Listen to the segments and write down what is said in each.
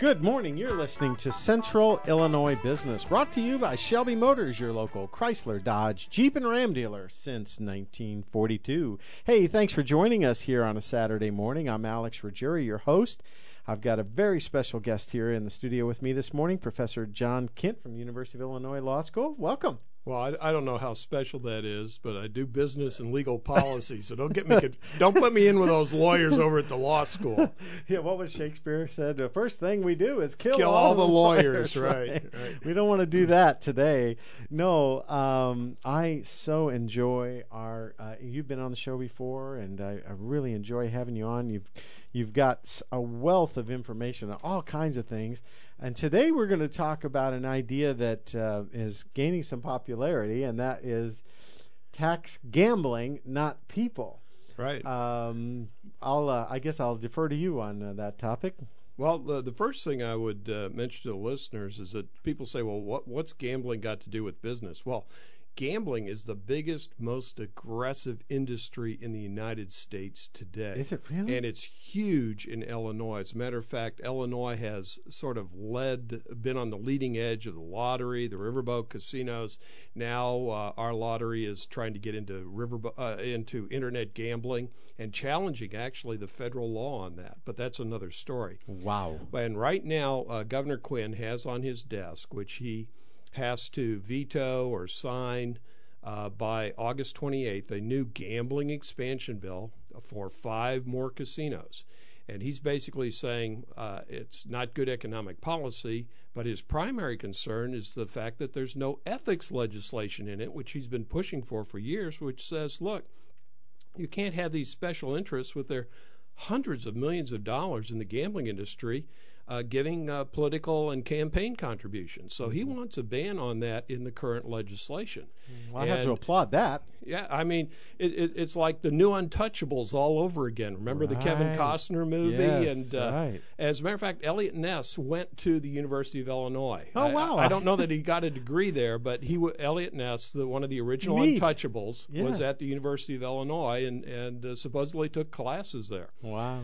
Good morning. You're listening to Central Illinois Business, brought to you by Shelby Motors, your local Chrysler, Dodge, Jeep, and Ram dealer since 1942. Hey, thanks for joining us here on a Saturday morning. I'm Alex Ruggieri, your host. I've got a very special guest here in the studio with me this morning, Professor John Kindt from the University of Illinois Law School. Welcome. Well, I don't know how special that is, but I do business and legal policy, so don't put me in with those lawyers over at the law school. Yeah, what was Shakespeare said? The first thing we do is kill all the lawyers. Right. We don't want to do that today. No, I so enjoy our. You've been on the show before, and I really enjoy having you on. You've got a wealth of information on all kinds of things. And today we're going to talk about an idea that is gaining some popularity, and that is tax gambling, not people. Right. I guess I'll defer to you on that topic. Well, the first thing I would mention to the listeners is that people say, well, what's gambling got to do with business? Well, gambling is the biggest, most aggressive industry in the United States today. Is it really? And it's huge in Illinois. As a matter of fact, Illinois has sort of been on the leading edge of the lottery, the riverboat casinos. Now our lottery is trying to get into internet gambling and challenging actually the federal law on that. But that's another story. Wow. And right now, Governor Quinn has on his desk, which he has to veto or sign by August 28th, a new gambling expansion bill for 5 more casinos. And he's basically saying it's not good economic policy, but his primary concern is the fact that there's no ethics legislation in it, which he's been pushing for years, which says, look, you can't have these special interests with their hundreds of millions of dollars in the gambling industry giving political and campaign contributions. So he wants a ban on that in the current legislation. Well, I have to applaud that. Yeah, I mean, it's like the new Untouchables all over again. Remember the Kevin Costner movie? Yes, and as a matter of fact, Elliot Ness went to the University of Illinois. Oh, wow. I don't know that he got a degree there, but Elliot Ness, one of the original Untouchables, was at the University of Illinois and supposedly took classes there. Wow.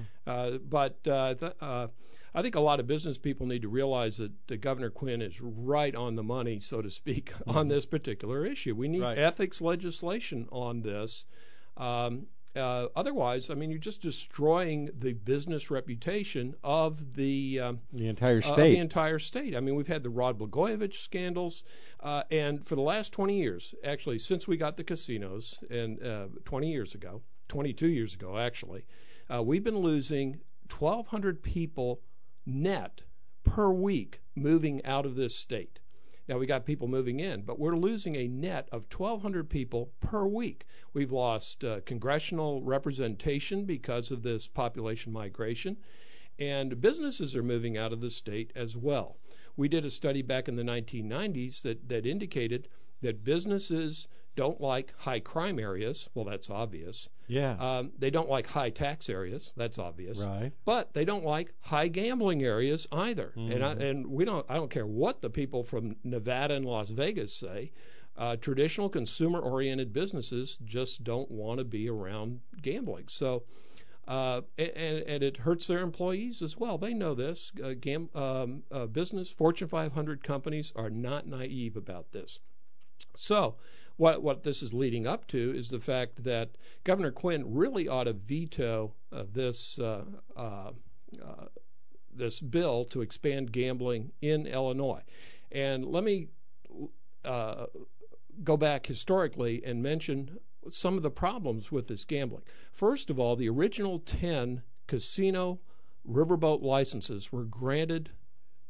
I think a lot of business people need to realize that Governor Quinn is right on the money, so to speak, on this particular issue. We need ethics legislation on this. Otherwise, I mean, you're just destroying the business reputation of the entire state. The entire state. I mean, we've had the Rod Blagojevich scandals, and for the last 20 years, actually, since we got the casinos, and 22 years ago, actually, we've been losing 1,200 people net per week moving out of this state. Now, we got people moving in, but we're losing a net of 1,200 people per week. We've lost congressional representation because of this population migration, and businesses are moving out of the state as well. We did a study back in the 1990s that indicated that businesses don't like high crime areas. Well, that's obvious. Yeah. They don't like high tax areas. That's obvious. Right. But they don't like high gambling areas either. Mm-hmm. I don't care what the people from Nevada and Las Vegas say. Traditional consumer-oriented businesses just don't want to be around gambling. So, and it hurts their employees as well. They know this. Business Fortune 500 companies are not naive about this. So what this is leading up to is the fact that Governor Quinn really ought to veto this bill to expand gambling in Illinois. And let me go back historically and mention some of the problems with this gambling. First of all, the original 10 casino riverboat licenses were granted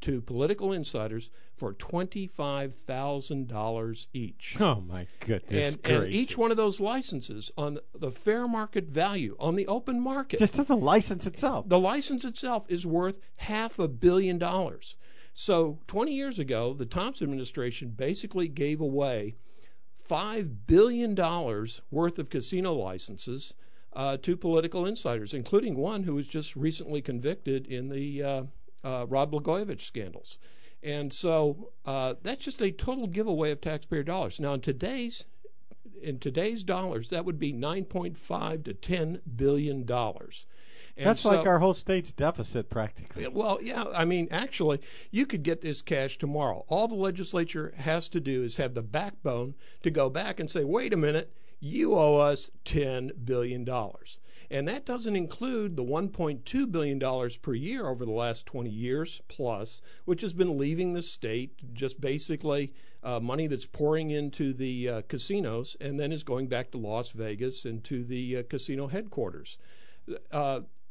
to political insiders for $25,000 each. Oh, my goodness. And each one of those licenses on the fair market value, on the open market. Just the license itself. The license itself is worth $500 million. So 20 years ago, the Thompson administration basically gave away $5 billion worth of casino licenses to political insiders, including one who was just recently convicted in the Rod Blagojevich scandals. And so that's just a total giveaway of taxpayer dollars. Now, in today's dollars, that would be $9.5 to $10 billion. And That's so, like our whole state's deficit, practically. well, yeah, I mean, actually, you could get this cash tomorrow. All the legislature has to do is have the backbone to go back and say, wait a minute, you owe us $10 billion. And that doesn't include the $1.2 billion per year over the last 20 years plus, which has been leaving the state, just basically money that's pouring into the casinos and then is going back to Las Vegas and to the casino headquarters.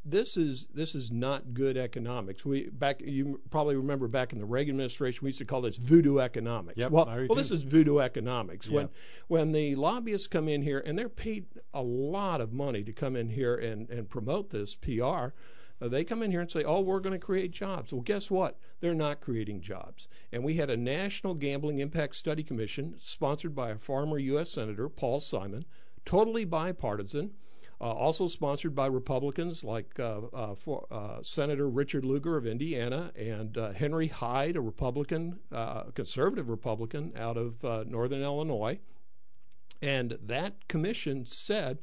This is not good economics. You probably remember back in the Reagan administration, we used to call this voodoo economics. Yep, Well, this is voodoo economics. Yep. When the lobbyists come in here, and they're paid a lot of money to come in here and promote this PR, they come in here and say, oh, we're going to create jobs. Well, guess what? They're not creating jobs. And we had a National Gambling Impact Study Commission sponsored by a former U.S. Senator, Paul Simon, totally bipartisan. Also sponsored by Republicans like Senator Richard Lugar of Indiana and Henry Hyde, a Republican, conservative Republican out of northern Illinois. And that commission said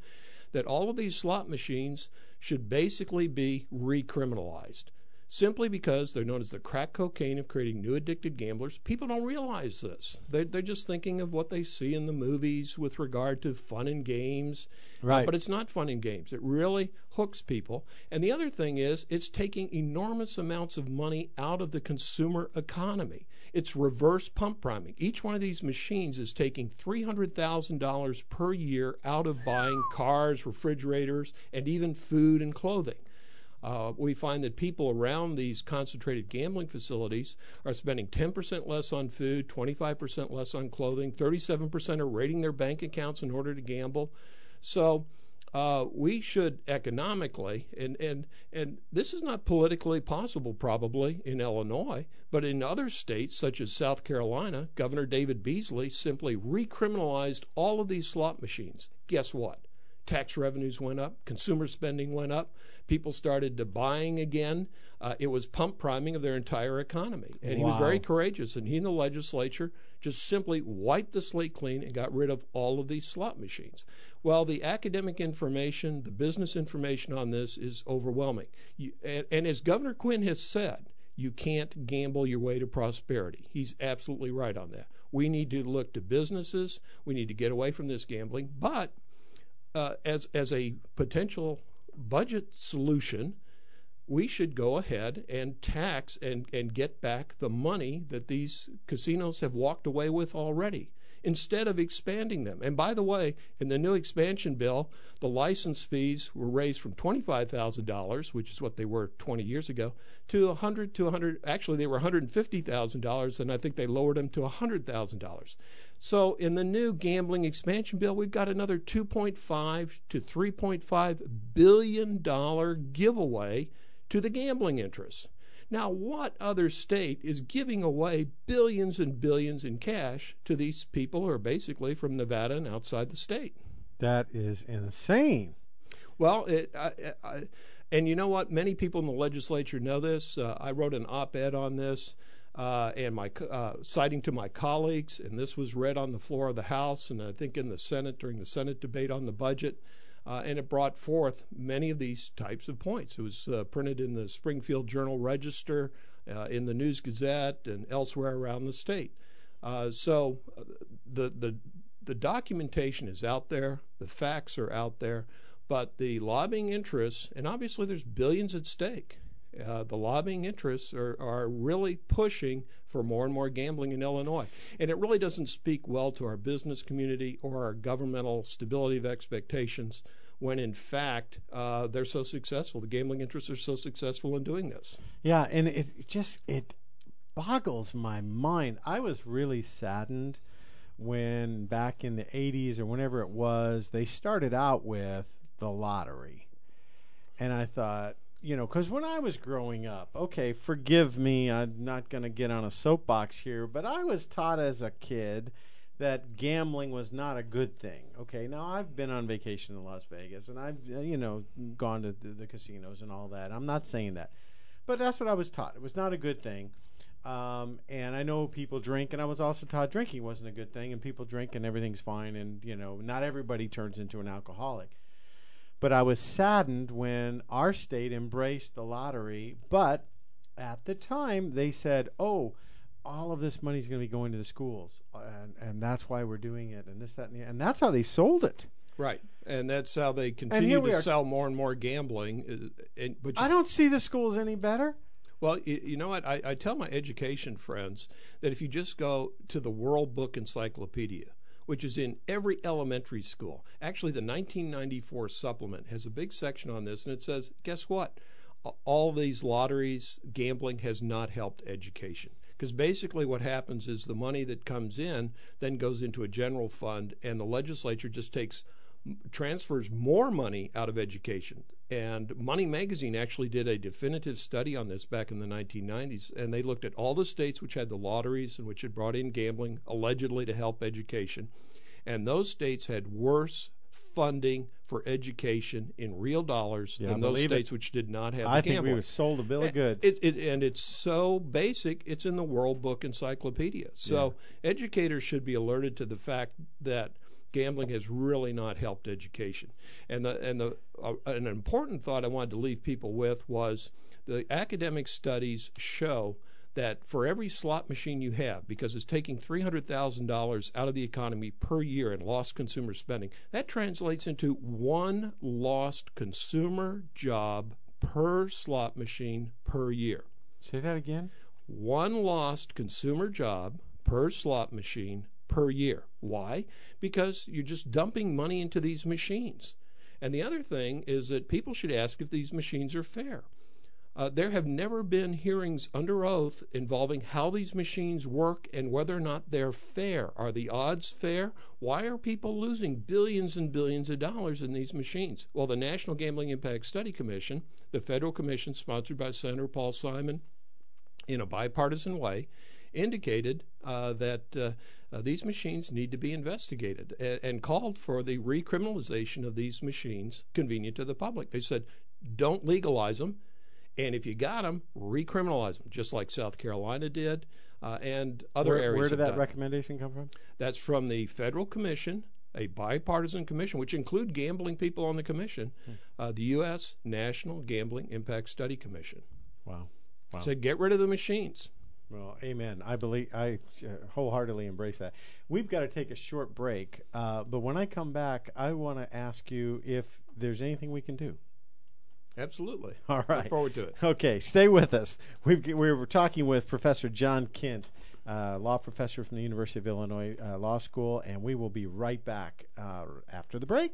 that all of these slot machines should basically be recriminalized, simply because they're known as the crack cocaine of creating new addicted gamblers. People don't realize this. They're just thinking of what they see in the movies with regard to fun and games. Right. But it's not fun and games. It really hooks people. And the other thing is it's taking enormous amounts of money out of the consumer economy. It's reverse pump priming. Each one of these machines is taking $300,000 per year out of buying cars, refrigerators, and even food and clothing. We find that people around these concentrated gambling facilities are spending 10% less on food, 25% less on clothing, 37% are raiding their bank accounts in order to gamble. So we should economically, and this is not politically possible probably in Illinois, but in other states such as South Carolina, Governor David Beasley simply recriminalized all of these slot machines. Guess what? Tax revenues went up, consumer spending went up, people started to buying again. It was pump priming of their entire economy. And he was very courageous, and he and the legislature just simply wiped the slate clean and got rid of all of these slot machines. Well, the academic information, the business information on this is overwhelming. And as Governor Quinn has said, you can't gamble your way to prosperity. He's absolutely right on that. We need to look to businesses. We need to get away from this gambling. But as a potential budget solution, we should go ahead and tax and get back the money that these casinos have walked away with already, instead of expanding them. And by the way, in the new expansion bill, the license fees were raised from $25,000, which is what they were 20 years ago, to actually they were $150,000, and I think they lowered them to $100,000. So in the new gambling expansion bill, we've got another $2.5 to $3.5 billion giveaway to the gambling interests. Now, what other state is giving away billions and billions in cash to these people who are basically from Nevada and outside the state? That is insane. Well, and you know what? Many people in the legislature know this. I wrote an op-ed on this, and citing to my colleagues, and this was read on the floor of the House, and I think in the Senate during the Senate debate on the budget. And it brought forth many of these types of points. It was printed in the Springfield Journal-Register, in the News Gazette, and elsewhere around the state. So the documentation is out there, the facts are out there, but the lobbying interests, and obviously there's billions at stake. The lobbying interests are really pushing for more and more gambling in Illinois. And it really doesn't speak well to our business community or our governmental stability of expectations when, in fact, they're so successful. The gambling interests are so successful in doing this. Yeah, and it boggles my mind. I was really saddened when back in the 80s or whenever it was, they started out with the lottery. And I thought, because when I was growing up, okay, forgive me, I'm not going to get on a soapbox here, but I was taught as a kid that gambling was not a good thing. Okay, now I've been on vacation in Las Vegas, and I've, gone to the casinos and all that. I'm not saying that. But that's what I was taught. It was not a good thing. And I know people drink, and I was also taught drinking wasn't a good thing, and people drink and everything's fine, and, not everybody turns into an alcoholic. But I was saddened when our state embraced the lottery. But at the time, they said, "Oh, all of this money is going to be going to the schools, and that's why we're doing it, and this, that, and that's how they sold it." Right, and that's how they continue to sell more and more gambling. But I don't see the schools any better. Well, you know what? I tell my education friends that if you just go to the World Book Encyclopedia, which is in every elementary school, actually the 1994 supplement has a big section on this, and it says, guess what? All these lotteries, gambling has not helped education. Because basically what happens is the money that comes in then goes into a general fund, and the legislature just transfers more money out of education. And Money Magazine actually did a definitive study on this back in the 1990s, and they looked at all the states which had the lotteries and which had brought in gambling allegedly to help education. And those states had worse funding for education in real dollars than those states which did not have the gambling. I think we were sold a bill of goods. And it's so basic, it's in the World Book Encyclopedia. So educators should be alerted to the fact that gambling has really not helped education. And an important thought I wanted to leave people with was the academic studies show that for every slot machine you have, because it's taking $300,000 out of the economy per year in lost consumer spending, that translates into one lost consumer job per slot machine per year. Say that again? One lost consumer job per slot machine per year. Why? Because you're just dumping money into these machines. And the other thing is that people should ask if these machines are fair. There have never been hearings under oath involving how these machines work and whether or not they're fair. Are the odds fair? Why are people losing billions and billions of dollars in these machines? Well, the National Gambling Impact Study Commission, the federal commission sponsored by Senator Paul Simon in a bipartisan way, indicated that these machines need to be investigated and called for the recriminalization of these machines convenient to the public. They said, don't legalize them. And if you got them, recriminalize them, just like South Carolina did and other areas. Where did that recommendation come from? That's from the federal commission, a bipartisan commission, which include gambling people on the commission, the U.S. National Gambling Impact Study Commission. Wow. Said get rid of the machines. Well, amen. I wholeheartedly embrace that. We've got to take a short break, but when I come back, I want to ask you if there's anything we can do. Absolutely. All right. Look forward to it. Okay, stay with us. We're talking with Professor John Kindt, law professor from the University of Illinois Law School, and we will be right back after the break.